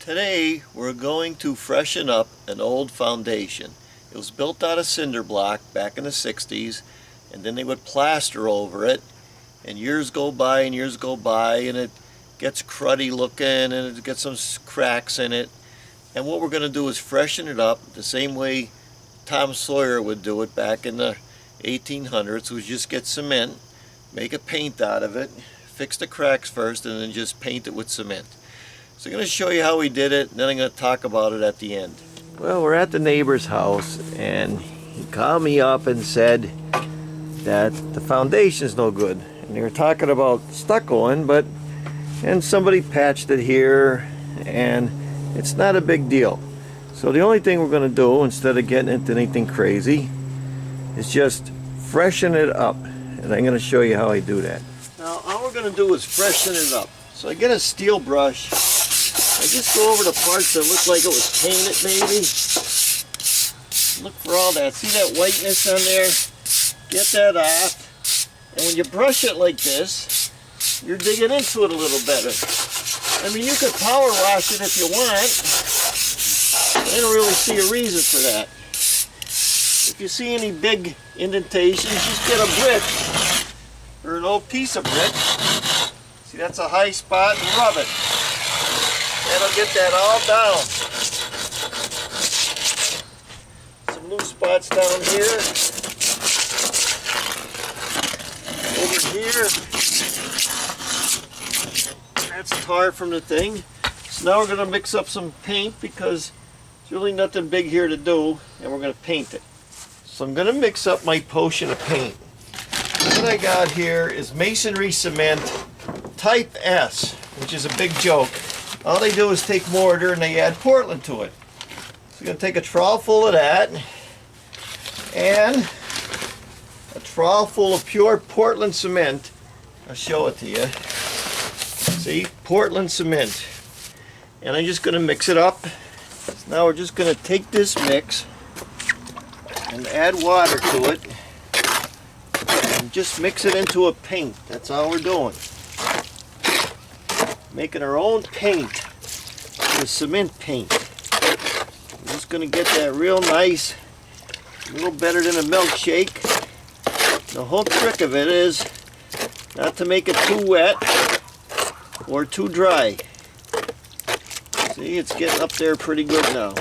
Today we're going to freshen up an old foundation. It was built out of cinder block back in the 60s, and then they would plaster over it, and years go by and years go by and it gets cruddy looking and it gets some cracks in it. And what we're going to do is freshen it up the same way Tom Sawyer would do it back in the 1800s. Was just get cement, make a paint out of it, fix the cracks first, and then just paint it with cement. So I'm going to show you how we did it, and then I'm going to talk about it at the end. Well, we're at the neighbor's house, and he called me up and said that the foundation's no good. And they were talking about stuccoing, and somebody patched it here, and it's not a big deal. So the only thing we're going to do, instead of getting into anything crazy, is just freshen it up. And I'm going to show you how I do that. Now, all we're going to do is freshen it up. So I get a steel brush. I just go over the parts that look like it was painted, maybe. Look for all that. See that whiteness on there? Get that off. And when you brush it like this, you're digging into it a little better. I mean, you could power wash it if you want. I don't really see a reason for that. If you see any big indentations, just get a brick or an old piece of brick. See, that's a high spot, and rub it. That'll get that all down. Some loose spots down here. Over here. That's tar from the thing. So now we're going to mix up some paint because there's really nothing big here to do, and we're going to paint it. So I'm going to mix up my potion of paint. What I got here is Masonry cement type S, which is a big joke. All they do is take mortar and they add Portland to it. So you're going to take a trowel full of that and a trowel full of pure Portland cement. I'll show it to you. See, Portland cement. And I'm just going to mix it up. So now we're just going to take this mix and add water to it and just mix it into a paint. That's all we're doing. Making our own paint with cement paint. I'm just going to get that real nice, a little better than a milkshake. The whole trick of it is not to make it too wet or too dry. See, it's getting up there pretty good now.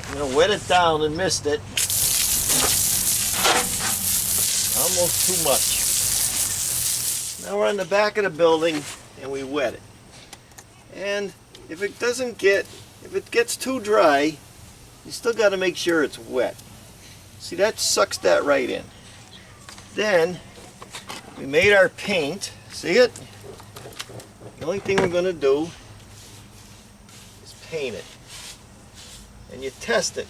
I'm going to wet it down and mist it. Almost too much. Now we're on the back of the building and we wet it. And if it gets too dry, you still got to make sure it's wet. See, that sucks that right in. Then we made our paint. See it? The only thing we're going to do is paint it. And you test it.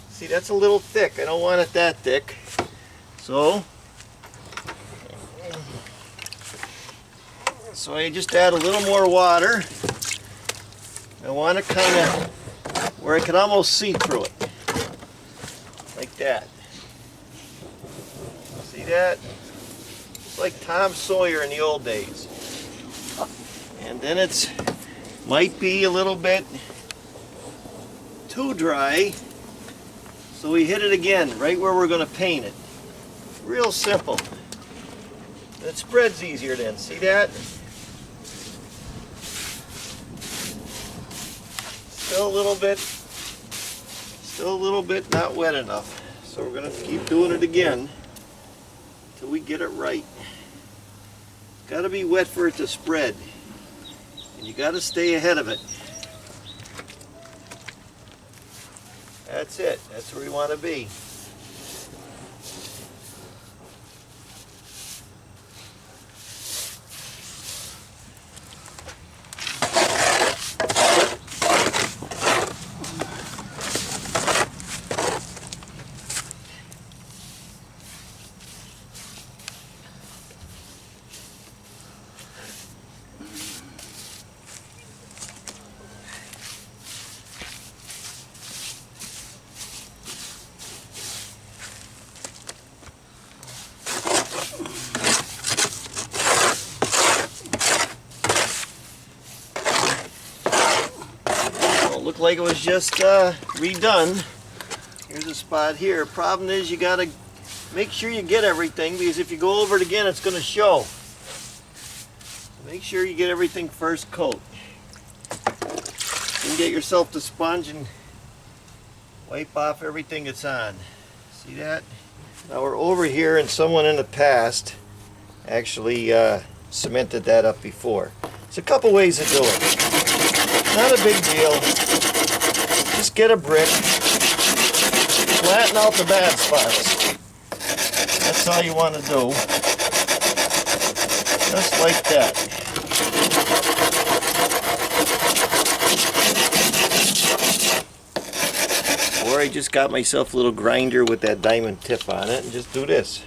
See, that's a little thick. I don't want it that thick. So I just add a little more water. I want it kind of where I can almost see through it. Like that. See that? It's like Tom Sawyer in the old days. And then it's might be a little bit too dry, so we hit it again right where we're going to paint it. Real simple. It spreads easier then. See that? Still a little bit not wet enough. So we're going to keep doing it again until we get it right. It's got to be wet for it to spread. And you got to stay ahead of it. That's it. That's where we want to be. looked like it was just redone. Here's a spot here. Problem is you gotta make sure you get everything, because if you go over it again it's gonna show. So make sure you get everything first coat. You can get yourself the sponge and wipe off everything that's on. See that? Now we're over here, and someone in the past actually cemented that up before. There's a couple ways to do it. Not a big deal. Just get a brick, flatten out the bad spots. That's all you want to do. Just like that. Or I just got myself a little grinder with that diamond tip on it and just do this.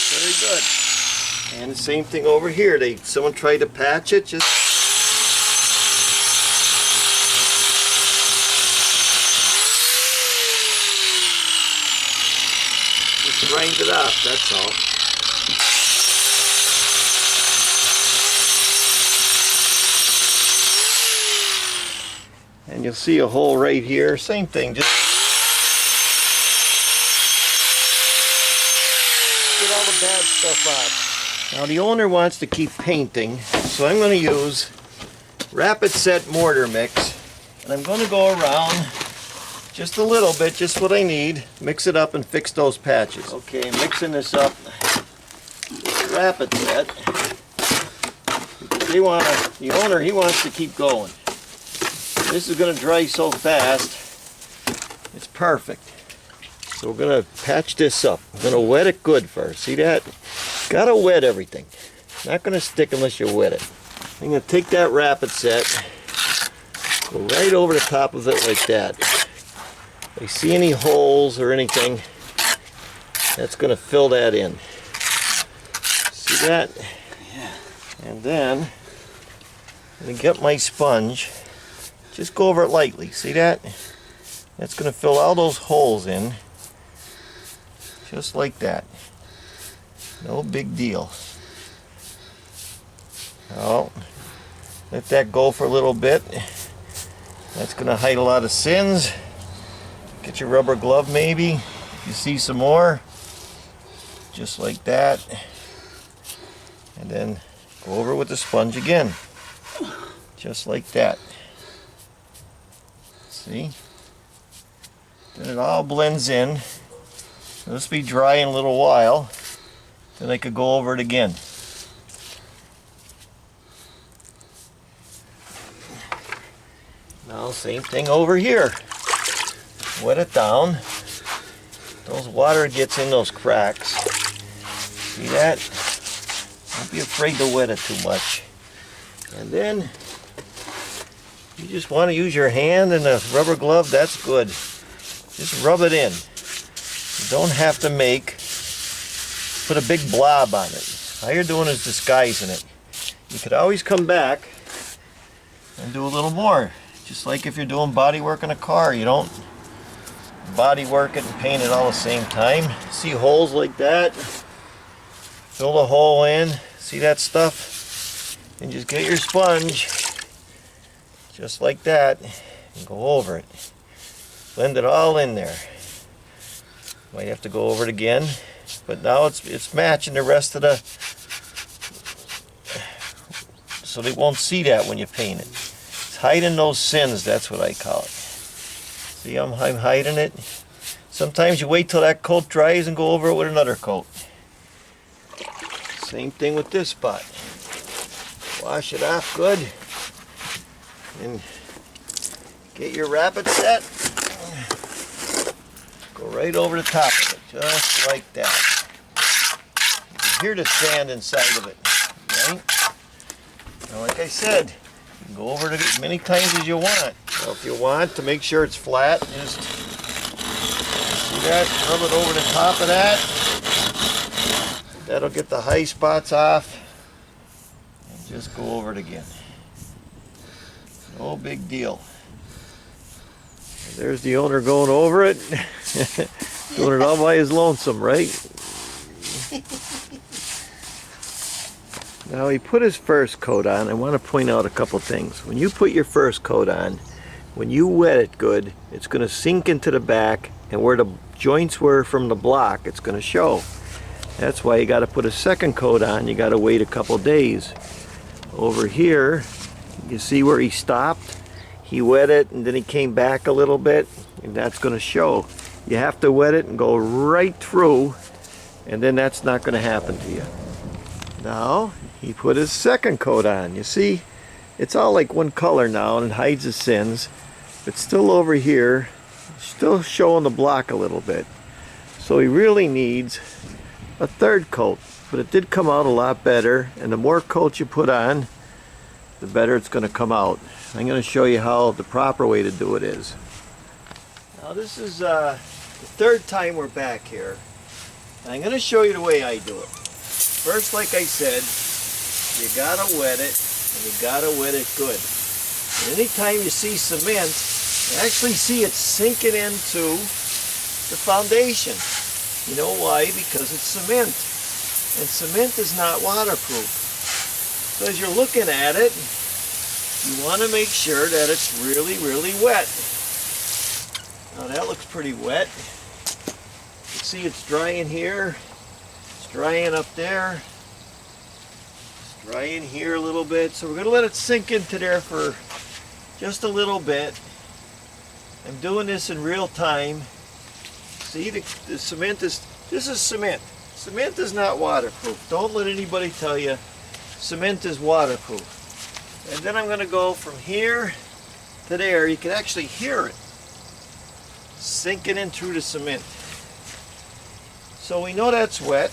Very good. And the same thing over here. Someone tried to patch it, just grind it off, that's all. And you'll see a hole right here. Same thing, just get all the bad stuff out. Now the owner wants to keep painting, so I'm going to use Rapid Set mortar mix, and I'm going to go around just a little bit, just what I need. Mix it up and fix those patches. Okay, mixing this up. Rapid Set. The owner, he wants to keep going. This is going to dry so fast, it's perfect. So we're going to patch this up. I'm going to wet it good first. See that? Got to wet everything. Not going to stick unless you wet it. I'm going to take that Rapid Set, go right over the top of it like that. If I see any holes or anything, that's going to fill that in. See that? Yeah. And then I'm going to get my sponge, just go over it lightly. See that? That's going to fill all those holes in, just like that. No big deal. Now, let that go for a little bit. That's going to hide a lot of sins. Get your rubber glove maybe. If you see some more, just like that. And then go over with the sponge again. Just like that. See? Then it all blends in. This will be dry in a little while. Then I could go over it again. Now same thing over here. Wet it down. Those water gets in those cracks. See that? Don't be afraid to wet it too much. And then you just want to use your hand and a rubber glove. That's good. Just rub it in. You don't have to put a big blob on it. All you're doing is disguising it. You could always come back and do a little more. Just like if you're doing body work on a car, you don't body work it and paint it all the same time. See holes like that? Fill the hole in. See that stuff? And just get your sponge, just like that, and go over it. Blend it all in there. Might have to go over it again, but now it's matching the rest of the, so they won't see that when you paint it. It's hiding those sins, that's what I call it. See, I'm hiding it. Sometimes you wait till that coat dries and go over it with another coat. Same thing with this spot. Wash it off good. And get your Rapid Set. Go right over the top of it, just like that. You can hear the sand inside of it, right? Now, like I said, you can go over it as many times as you want. So if you want to make sure it's flat, just see that, rub it over the top of that. That'll get the high spots off. And just go over it again. No big deal. There's the owner going over it. Doing it all by his lonesome, right? Now he put his first coat on. I want to point out a couple things. When you put your first coat on, when you wet it good, it's going to sink into the back, and where the joints were from the block, it's going to show. That's why you got to put a second coat on. You got to wait a couple days. Over here, you see where he stopped? He wet it and then he came back a little bit, and that's going to show. You have to wet it and go right through, and then that's not going to happen to you. Now he put his second coat on. You see, it's all like one color now, and it hides the sins, but still over here, still showing the block a little bit. So he really needs a third coat, but it did come out a lot better, and the more coats you put on, the better it's going to come out. I'm going to show you how the proper way to do it is. Now this is the third time we're back here, and I'm going to show you the way I do it. First, like I said, you got to wet it, and you got to wet it good. And anytime you see cement, you actually see it sinking into the foundation. You know why? Because it's cement. And cement is not waterproof. So as you're looking at it, you want to make sure that it's really, really wet. Now that looks pretty wet. You see it's drying here. It's drying up there. It's drying here a little bit. So we're going to let it sink into there for just a little bit. I'm doing this in real time. See, the cement is, this is cement. Cement is not waterproof. Don't let anybody tell you cement is waterproof. And then I'm going to go from here to there. You can actually hear it sinking in through the cement. So we know that's wet.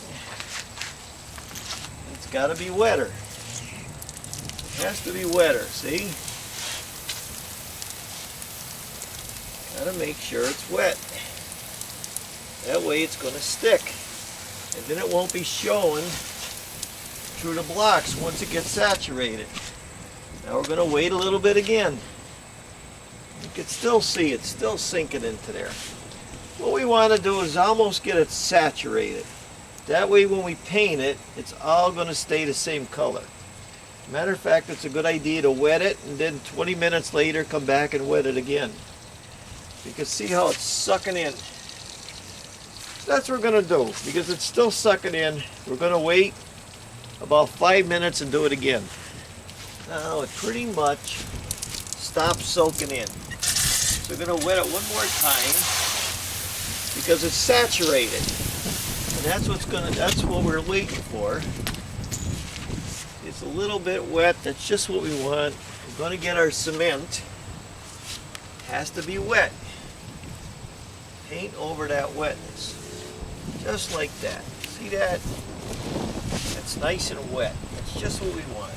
It's got to be wetter. It has to be wetter, see? Got to make sure it's wet. That way it's going to stick, and then it won't be showing through the blocks once it gets saturated. Now we're going to wait a little bit again. You can still see it's still sinking into there. What we want to do is almost get it saturated. That way when we paint it, it's all going to stay the same color. Matter of fact, it's a good idea to wet it, and then 20 minutes later come back and wet it again. You can see how it's sucking in. That's what we're going to do. Because it's still sucking in, we're going to wait about 5 minutes and do it again. Now it pretty much stops soaking in. So we're going to wet it one more time because it's saturated. And that's what we're waiting for. It's a little bit wet. That's just what we want. We're going to get our cement. It has to be wet. Paint over that wetness. Just like that. See that? It's nice and wet. That's just what we want.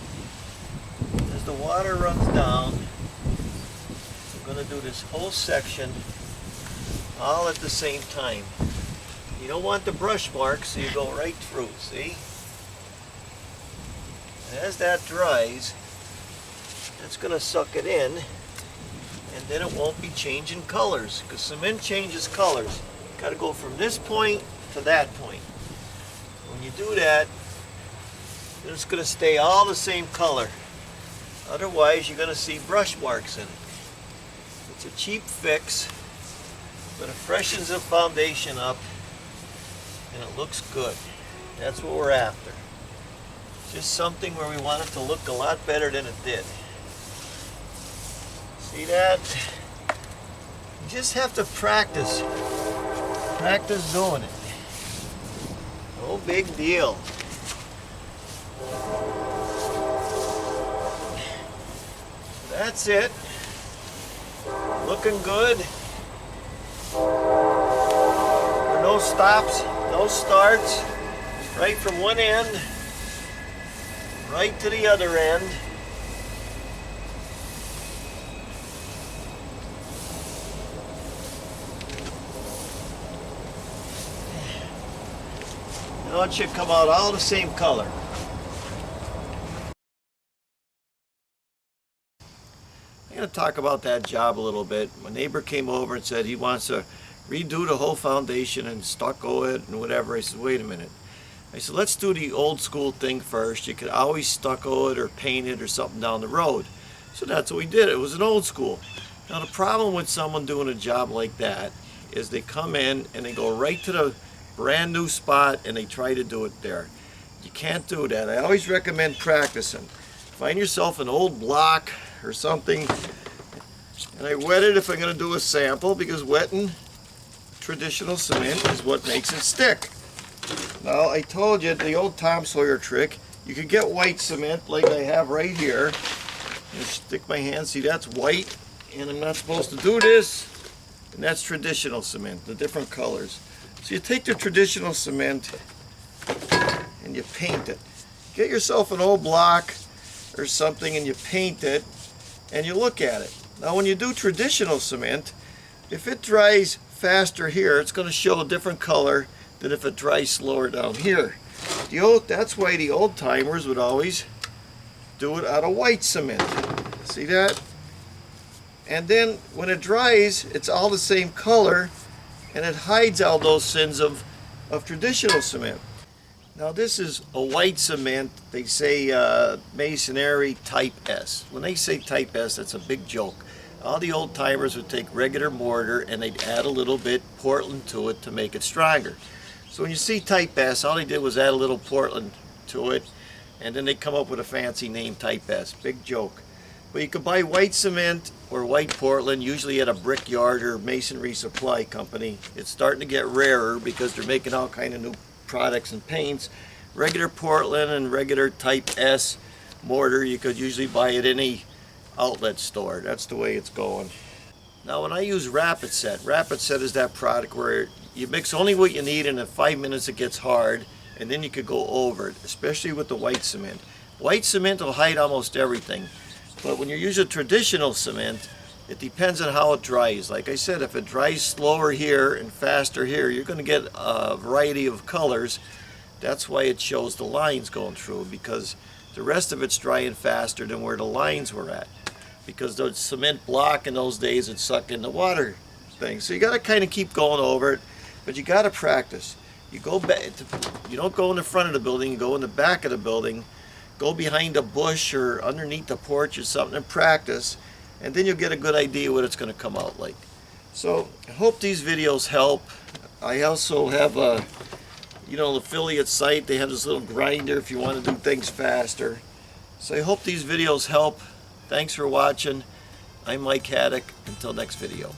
As the water runs down, we're going to do this whole section all at the same time. You don't want the brush marks, so you go right through, see? And as that dries, it's going to suck it in, and then it won't be changing colors, because cement changes colors. You got to go from this point to that point. When you do that, it's going to stay all the same color. Otherwise, you're going to see brush marks in it. It's a cheap fix, but it freshens the foundation up, and it looks good. That's what we're after. Just something where we want it to look a lot better than it did. See that? You just have to practice. Practice doing it. No big deal. That's it. Looking good. No stops, no starts. Right from one end, right to the other end. Now it should come out all the same color. I'm going to talk about that job a little bit. My neighbor came over and said he wants to redo the whole foundation and stucco it and whatever. I said, wait a minute. I said, let's do the old school thing first. You could always stucco it or paint it or something down the road. So that's what we did. It was an old school. Now the problem with someone doing a job like that is they come in and they go right to the brand new spot and they try to do it there. You can't do that. I always recommend practicing. Find yourself an old block or something, and I wet it if I'm going to do a sample, because wetting traditional cement is what makes it stick. Now I told you the old Tom Sawyer trick. You could get white cement like I have right here. Stick my hand, see that's white, and I'm not supposed to do this, and that's traditional cement, the different colors. So you take the traditional cement and you paint it. Get yourself an old block or something and you paint it and you look at it. Now when you do traditional cement, if it dries faster here, it's going to show a different color than if it dries slower down here. That's why the old timers would always do it out of white cement. See that? And then when it dries, it's all the same color and it hides all those sins of traditional cement. Now this is a white cement. They say Masonry type S. When they say type S, that's a big joke. All the old timers would take regular mortar and they'd add a little bit Portland to it to make it stronger. So when you see type S, all they did was add a little Portland to it, and then they come up with a fancy name, type S. Big joke. But you could buy white cement or white Portland, usually at a brickyard or masonry supply company. It's starting to get rarer because they're making all kind of new products and paints. Regular Portland and regular type S mortar, you could usually buy at any outlet store. That's the way it's going. Now when I use Rapid Set is that product where you mix only what you need and in 5 minutes it gets hard, and then you could go over it, especially with the white cement. White cement will hide almost everything, but when you use a traditional cement, it depends on how it dries. Like I said, if it dries slower here and faster here, you're going to get a variety of colors. That's why it shows the lines going through, because the rest of it's drying faster than where the lines were at, because the cement block in those days would suck in the water thing. So you got to kind of keep going over it, but you got to practice. You go back. You don't go in the front of the building. You go in the back of the building. Go behind a bush or underneath the porch or something and practice, and then you'll get a good idea what it's going to come out like. So I hope these videos help. I also have a, an affiliate site. They have this little grinder if you want to do things faster. So I hope these videos help. Thanks for watching. I'm Mike Haduck. Until next video.